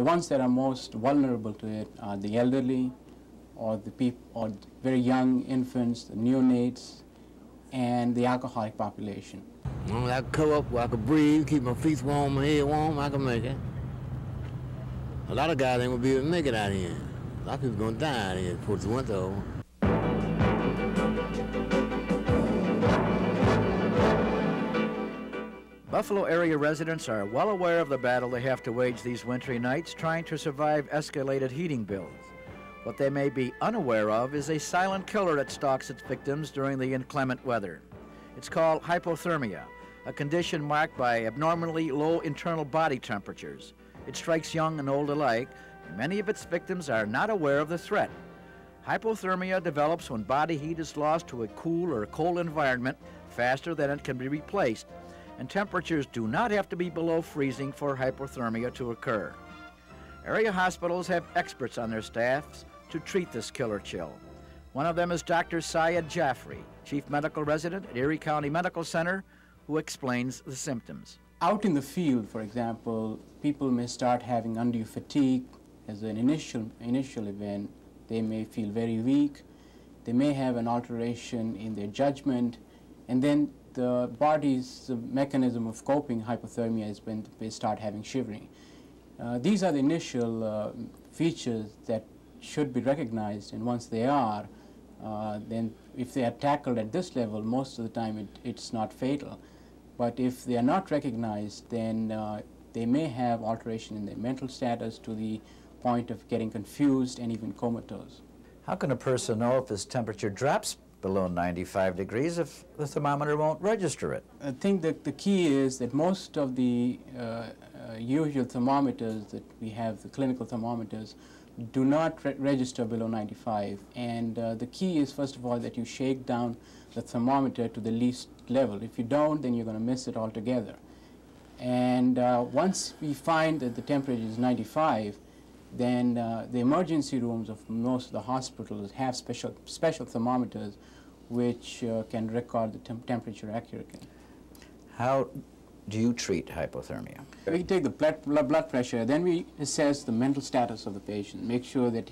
The ones that are most vulnerable to it are the elderly, or the people, or very young infants, the neonates, and the alcoholic population. As long as I can cover up where I can breathe, keep my feet warm, my head warm, I can make it. A lot of guys ain't gonna be able to make it out here. A lot of people gonna die out here before it's winter over. Buffalo area residents are well aware of the battle they have to wage these wintry nights trying to survive escalated heating bills. What they may be unaware of is a silent killer that stalks its victims during the inclement weather. It's called hypothermia, a condition marked by abnormally low internal body temperatures. It strikes young and old alike, and many of its victims are not aware of the threat. Hypothermia develops when body heat is lost to a cool or cold environment faster than it can be replaced, and temperatures do not have to be below freezing for hypothermia to occur. Area hospitals have experts on their staffs to treat this killer chill. One of them is Dr. Syed Jaffrey, Chief Medical Resident at Erie County Medical Center, who explains the symptoms. Out in the field, for example, people may start having undue fatigue as an initial event. They may feel very weak. They may have an alteration in their judgment, and then the body's mechanism of coping hypothermia is when they start having shivering. These are the initial features that should be recognized, and once they are, then if they are tackled at this level, most of the time it's not fatal. But if they are not recognized, then they may have alteration in their mental status to the point of getting confused and even comatose. How can a person know if his temperature drops below 95 degrees if the thermometer won't register it? I think that the key is that most of the usual thermometers that we have, the clinical thermometers, do not register below 95. And the key is, first of all, that you shake down the thermometer to the least level. If you don't, then you're going to miss it altogether. And once we find that the temperature is 95, then the emergency rooms of most of the hospitals have special thermometers which can record the temperature accurately. How do you treat hypothermia? We take the blood pressure, then we assess the mental status of the patient, make sure that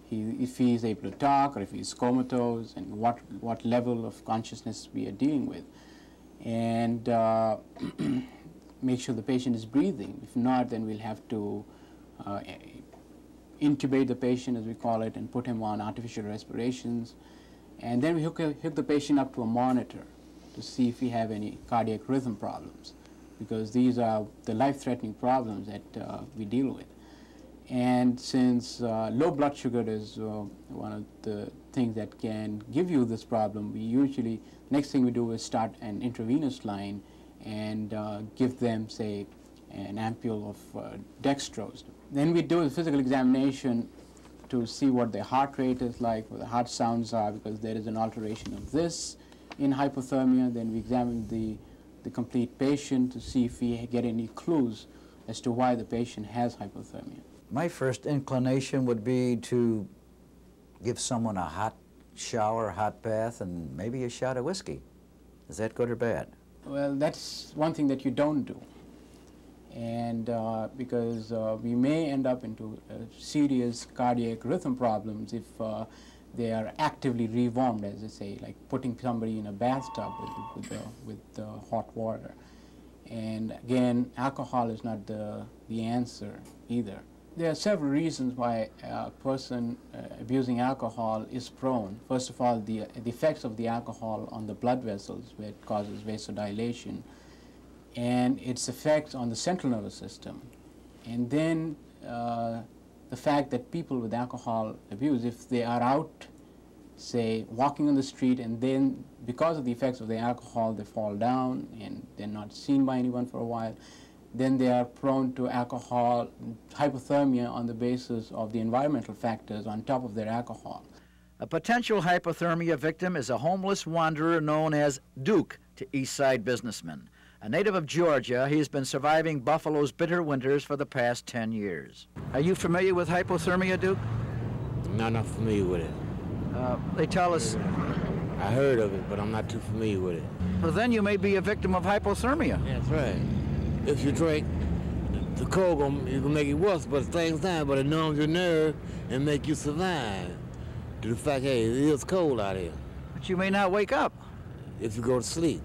if he's able to talk or if he's comatose, and what level of consciousness we are dealing with. And make sure the patient is breathing. If not, then we'll have to intubate the patient, as we call it, and put him on artificial respirations. And then we hook the patient up to a monitor to see if we have any cardiac rhythm problems, because these are the life-threatening problems that we deal with. And since low blood sugar is one of the things that can give you this problem, we usually, next thing we do is start an intravenous line and give them, say, an ampule of dextrose. Then we do a physical examination to see what their heart rate is like, what the heart sounds are, because there is an alteration of this in hypothermia. Then we examine the complete patient to see if we get any clues as to why the patient has hypothermia. My first inclination would be to give someone a hot shower, hot bath, and maybe a shot of whiskey. Is that good or bad? Well, that's one thing that you don't do. And because we may end up into serious cardiac rhythm problems if they are actively rewarmed, as they say, like putting somebody in a bathtub with hot water. And again, alcohol is not the answer either. There are several reasons why a person abusing alcohol is prone. First of all, the effects of the alcohol on the blood vessels, where it causes vasodilation, and its effects on the central nervous system. And then the fact that people with alcohol abuse, if they are out, say, walking on the street, and then because of the effects of the alcohol, they fall down and they're not seen by anyone for a while, then they are prone to alcohol hypothermia on the basis of the environmental factors on top of their alcohol. A potential hypothermia victim is a homeless wanderer known as Duke to East Side businessmen. A native of Georgia, he has been surviving Buffalo's bitter winters for the past 10 years. Are you familiar with hypothermia, Duke? I'm not familiar with it. They tell us... I heard of it, but I'm not too familiar with it. Well, then you may be a victim of hypothermia. That's right. If you drink, The cold gonna make it worse, but at the same time, but it numbs your nerve and make you survive to the fact, hey, it is cold out here. But you may not wake up. If you go to sleep.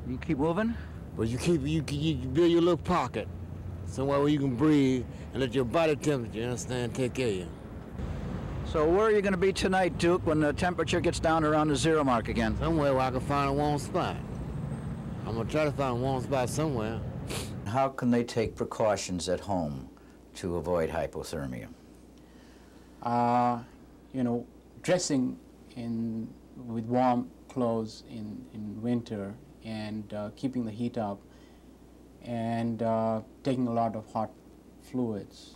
You keep moving? But you build your little pocket somewhere where you can breathe and let your body temperature, you understand, take care of you. So where are you going to be tonight, Duke, when the temperature gets down around the 0 mark again? Somewhere where I can find a warm spot. I'm going to try to find a warm spot somewhere. How can they take precautions at home to avoid hypothermia? You know, dressing with warm clothes in winter and keeping the heat up and taking a lot of hot fluids.